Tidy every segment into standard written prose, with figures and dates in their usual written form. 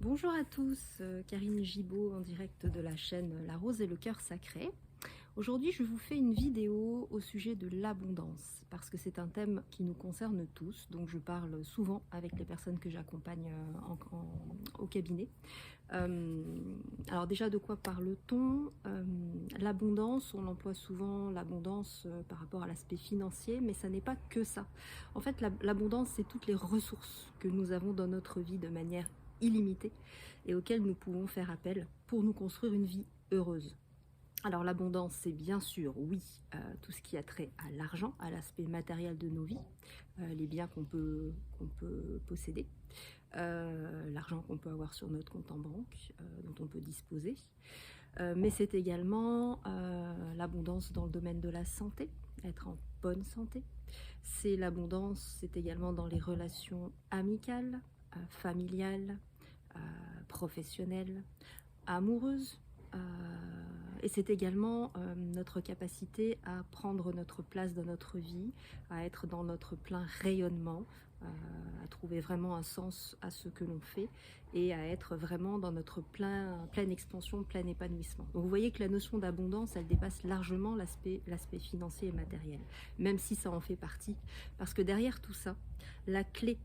Bonjour à tous, Karine Gibaud en direct de la chaîne La Rose et le Cœur Sacré. Aujourd'hui, je vous fais une vidéo au sujet de l'abondance parce que c'est un thème qui nous concerne tous. Donc, je parle souvent avec les personnes que j'accompagne au cabinet. Alors déjà, de quoi parle-t-on? L'abondance, on emploie souvent l'abondance par rapport à l'aspect financier, mais ça n'est pas que ça. En fait, l'abondance, c'est toutes les ressources que nous avons dans notre vie de manière illimitée et auxquelles nous pouvons faire appel pour nous construire une vie heureuse. Alors l'abondance, c'est bien sûr, oui, tout ce qui a trait à l'argent, à l'aspect matériel de nos vies, les biens qu'on peut posséder, l'argent qu'on peut avoir sur notre compte en banque, dont on peut disposer. Mais c'est également l'abondance dans le domaine de la santé, être en bonne santé. C'est l'abondance, c'est également dans les relations amicales, familiales, professionnelles, amoureuses. Et c'est également notre capacité à prendre notre place dans notre vie, à être dans notre plein rayonnement, à trouver vraiment un sens à ce que l'on fait et à être vraiment dans notre pleine expansion, plein épanouissement. Donc vous voyez que la notion d'abondance, elle dépasse largement l'aspect financier et matériel, même si ça en fait partie, parce que derrière tout ça, la clé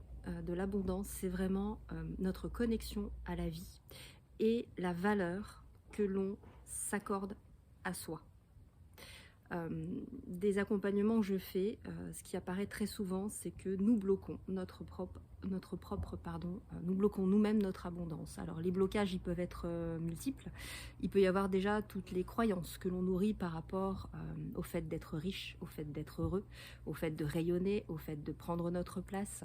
de l'abondance, c'est vraiment notre connexion à la vie et la valeur que l'on s'accorde à soi. Des accompagnements que je fais, ce qui apparaît très souvent, c'est que nous bloquons nous bloquons nous-mêmes notre abondance. Alors les blocages, ils peuvent être multiples. Il peut y avoir déjà toutes les croyances que l'on nourrit par rapport au fait d'être riche, au fait d'être heureux, au fait de rayonner, au fait de prendre notre place.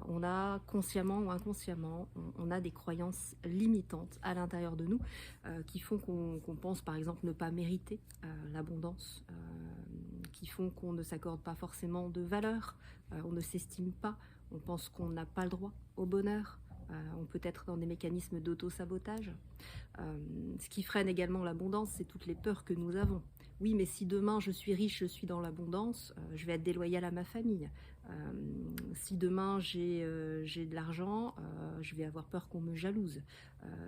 On a consciemment ou inconsciemment, on a des croyances limitantes à l'intérieur de nous qui font qu'on pense par exemple ne pas mériter l'abondance, qui font qu'on ne s'accorde pas forcément de valeur, on ne s'estime pas, on pense qu'on n'a pas le droit au bonheur, on peut être dans des mécanismes d'auto-sabotage. Ce qui freine également l'abondance, c'est toutes les peurs que nous avons. Oui, mais si demain je suis riche, je suis dans l'abondance, je vais être déloyale à ma famille. Si demain j'ai de l'argent, je vais avoir peur qu'on me jalouse.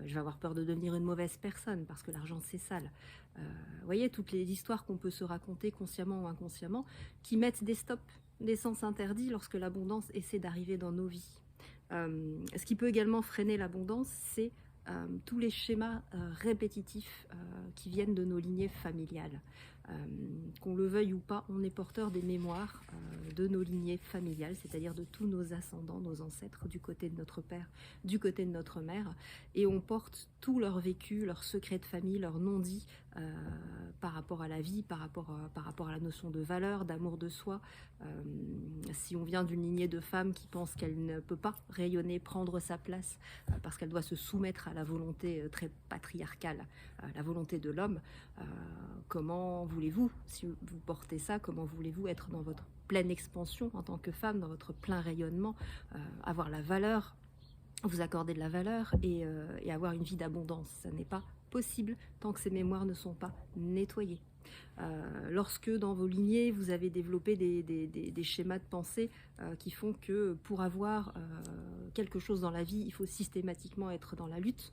Je vais avoir peur de devenir une mauvaise personne parce que l'argent c'est sale. Vous voyez, toutes les histoires qu'on peut se raconter consciemment ou inconsciemment qui mettent des stops, des sens interdits lorsque l'abondance essaie d'arriver dans nos vies. Ce qui peut également freiner l'abondance, c'est tous les schémas répétitifs qui viennent de nos lignées familiales. Qu'on le veuille ou pas, on est porteur des mémoires de nos lignées familiales, c'est-à-dire de tous nos ascendants, nos ancêtres, du côté de notre père, du côté de notre mère, et on porte tout leur vécu, leurs secrets de famille, leurs non-dits par rapport à la vie, par rapport à la notion de valeur, d'amour de soi. Si on vient d'une lignée de femmes qui pense qu'elle ne peut pas rayonner, prendre sa place, parce qu'elle doit se soumettre à la volonté très patriarcale, la volonté de l'homme, comment voulez-vous, si vous portez ça, comment voulez-vous être dans votre pleine expansion en tant que femme, dans votre plein rayonnement, avoir la valeur, vous accorder de la valeur et avoir une vie d'abondance. Ça n'est pas possible tant que ces mémoires ne sont pas nettoyées. Lorsque dans vos lignées vous avez développé des schémas de pensée qui font que pour avoir quelque chose dans la vie, il faut systématiquement être dans la lutte,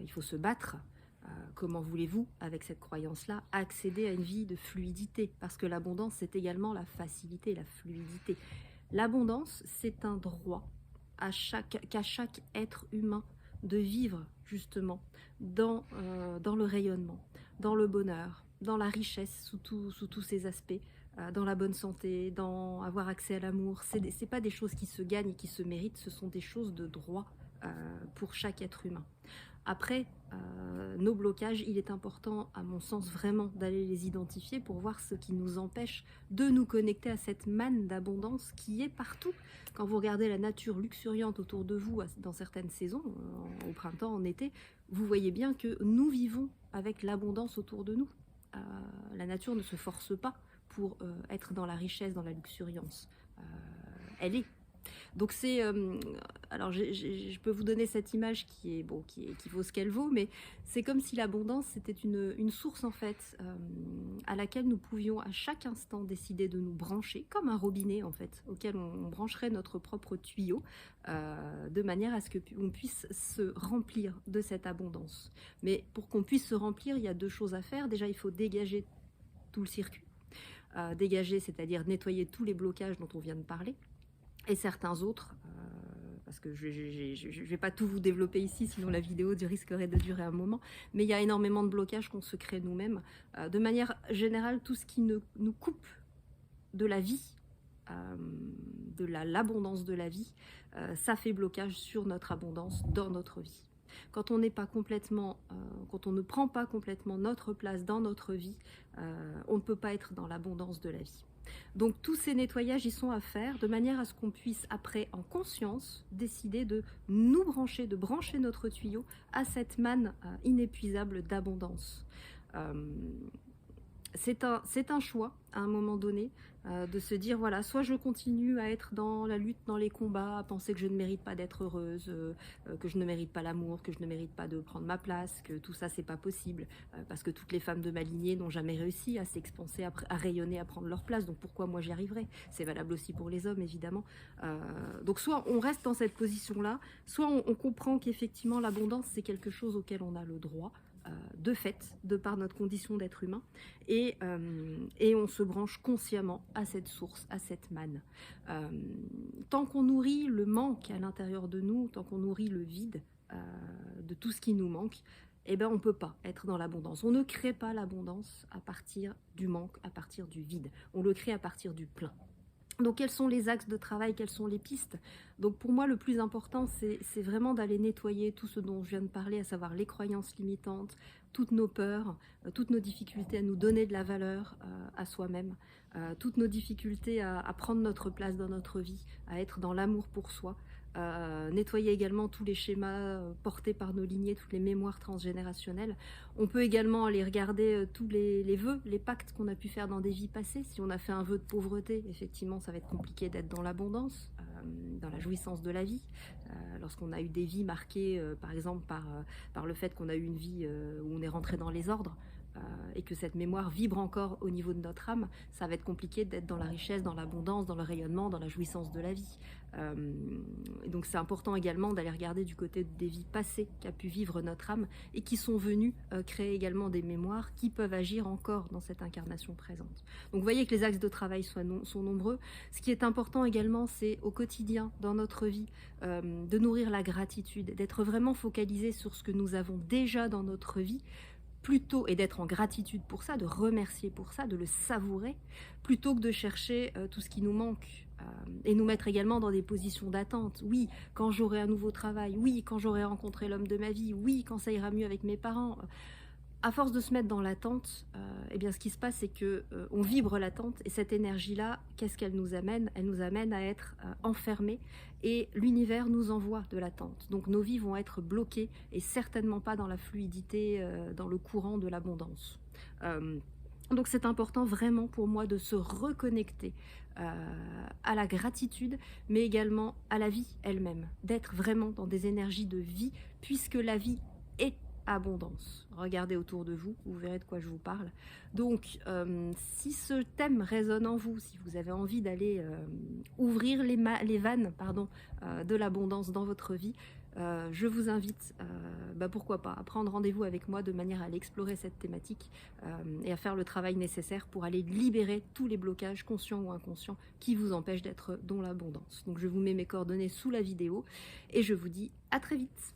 il faut se battre. Comment voulez-vous, avec cette croyance-là, accéder à une vie de fluidité? Parce que l'abondance, c'est également la facilité, la fluidité. L'abondance, c'est un droit qu'à chaque être humain de vivre justement dans le rayonnement, dans le bonheur, dans la richesse sous tous ses aspects, dans la bonne santé, dans avoir accès à l'amour. C'est pas des choses qui se gagnent et qui se méritent, ce sont des choses de droit pour chaque être humain. Après, nos blocages, il est important, à mon sens, vraiment d'aller les identifier pour voir ce qui nous empêche de nous connecter à cette manne d'abondance qui est partout. Quand vous regardez la nature luxuriante autour de vous dans certaines saisons, au printemps, en été, vous voyez bien que nous vivons avec l'abondance autour de nous. La nature ne se force pas pour être dans la richesse, dans la luxuriance. Elle est. Donc alors je peux vous donner cette image qui vaut ce qu'elle vaut, mais c'est comme si l'abondance c'était une source en fait à laquelle nous pouvions à chaque instant décider de nous brancher, comme un robinet en fait, auquel on brancherait notre propre tuyau, de manière à ce que on puisse se remplir de cette abondance. Mais pour qu'on puisse se remplir, il y a deux choses à faire. Déjà, il faut dégager tout le circuit. Dégager, c'est-à-dire nettoyer tous les blocages dont on vient de parler, et certains autres, parce que je ne vais pas tout vous développer ici, sinon la vidéo risquerait de durer un moment, mais il y a énormément de blocages qu'on se crée nous-mêmes. De manière générale, tout ce qui nous coupe de la vie, de l'abondance de la vie, ça fait blocage sur notre abondance dans notre vie. Quand on n'est pas complètement, quand on ne prend pas complètement notre place dans notre vie, on ne peut pas être dans l'abondance de la vie. Donc tous ces nettoyages y sont à faire de manière à ce qu'on puisse après en conscience décider de nous brancher, de brancher notre tuyau à cette manne inépuisable d'abondance. C'est un choix à un moment donné de se dire voilà, soit je continue à être dans la lutte, dans les combats, à penser que je ne mérite pas d'être heureuse, que je ne mérite pas l'amour, que je ne mérite pas de prendre ma place, que tout ça c'est pas possible, parce que toutes les femmes de ma lignée n'ont jamais réussi à s'expanser, à rayonner, à prendre leur place, donc pourquoi moi j'y arriverai? C'est valable aussi pour les hommes évidemment. Donc soit on reste dans cette position-là, soit on comprend qu'effectivement l'abondance c'est quelque chose auquel on a le droit, de fait, de par notre condition d'être humain, et on se branche consciemment à cette source, à cette manne. Tant qu'on nourrit le manque à l'intérieur de nous, tant qu'on nourrit le vide de tout ce qui nous manque, eh ben on ne peut pas être dans l'abondance. On ne crée pas l'abondance à partir du manque, à partir du vide. On le crée à partir du plein. Donc quels sont les axes de travail, quelles sont les pistes? Donc pour moi le plus important c'est vraiment d'aller nettoyer tout ce dont je viens de parler, à savoir les croyances limitantes, toutes nos peurs, toutes nos difficultés à nous donner de la valeur à soi-même, toutes nos difficultés à prendre notre place dans notre vie, à être dans l'amour pour soi. Nettoyer également tous les schémas portés par nos lignées, toutes les mémoires transgénérationnelles. On peut également aller regarder tous les vœux, les pactes qu'on a pu faire dans des vies passées. Si on a fait un vœu de pauvreté, effectivement, ça va être compliqué d'être dans l'abondance, dans la jouissance de la vie. Lorsqu'on a eu des vies marquées, par exemple, par le fait qu'on a eu une vie où on est rentré dans les ordres, et que cette mémoire vibre encore au niveau de notre âme, ça va être compliqué d'être dans la richesse, dans l'abondance, dans le rayonnement, dans la jouissance de la vie. Et donc c'est important également d'aller regarder du côté des vies passées qu'a pu vivre notre âme et qui sont venues créer également des mémoires qui peuvent agir encore dans cette incarnation présente. Donc vous voyez que les axes de travail sont nombreux. Ce qui est important également, c'est au quotidien, dans notre vie, de nourrir la gratitude, d'être vraiment focalisé sur ce que nous avons déjà dans notre vie, plutôt, et d'être en gratitude pour ça, de remercier pour ça, de le savourer, plutôt que de chercher tout ce qui nous manque, et nous mettre également dans des positions d'attente. Oui, quand j'aurai un nouveau travail, oui, quand j'aurai rencontré l'homme de ma vie, oui, quand ça ira mieux avec mes parents. À force de se mettre dans l'attente, eh bien, ce qui se passe, c'est que on vibre l'attente, et cette énergie-là, qu'est-ce qu'elle nous amène? Elle nous amène à être enfermés, et l'univers nous envoie de l'attente. Donc nos vies vont être bloquées, et certainement pas dans la fluidité, dans le courant de l'abondance. Donc c'est important vraiment pour moi de se reconnecter à la gratitude, mais également à la vie elle-même, d'être vraiment dans des énergies de vie, puisque la vie est abondance. Regardez autour de vous, vous verrez de quoi je vous parle. Donc, si ce thème résonne en vous, si vous avez envie d'aller ouvrir les vannes de l'abondance dans votre vie, je vous invite, pourquoi pas, à prendre rendez-vous avec moi de manière à aller explorer cette thématique et à faire le travail nécessaire pour aller libérer tous les blocages, conscients ou inconscients, qui vous empêchent d'être dans l'abondance. Donc, je vous mets mes coordonnées sous la vidéo et je vous dis à très vite.